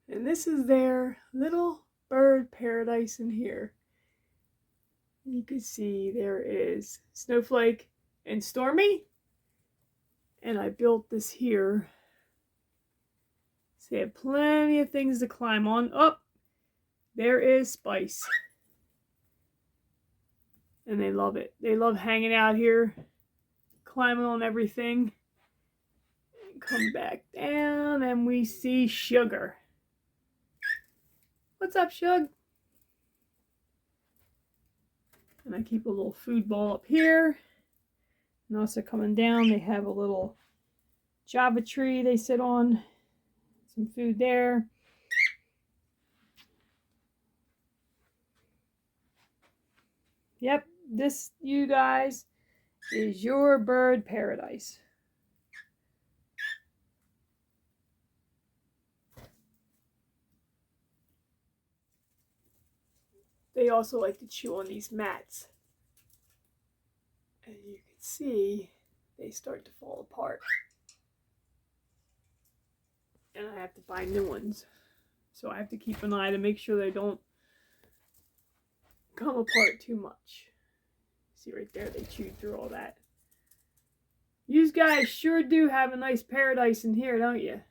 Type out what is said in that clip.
And this is their little bird paradise in here. You can see there is Snowflake and Stormy. And I built this here. So they have plenty of things to climb on. Oh, there is Spice. And they love it. They love hanging out here, climbing on everything. And come back down and we see Sugar. What's up, Shug? And I keep a little food ball up here. And also coming down, they have a little Java tree they sit on. Some food there. Yep, this, you guys, is your bird paradise. They also like to chew on these mats. As you can see, they start to fall apart. And I have to buy new ones. So I have to keep an eye to make sure they don't come apart too much. See right there, they chewed through all that. You guys sure do have a nice paradise in here, don't you?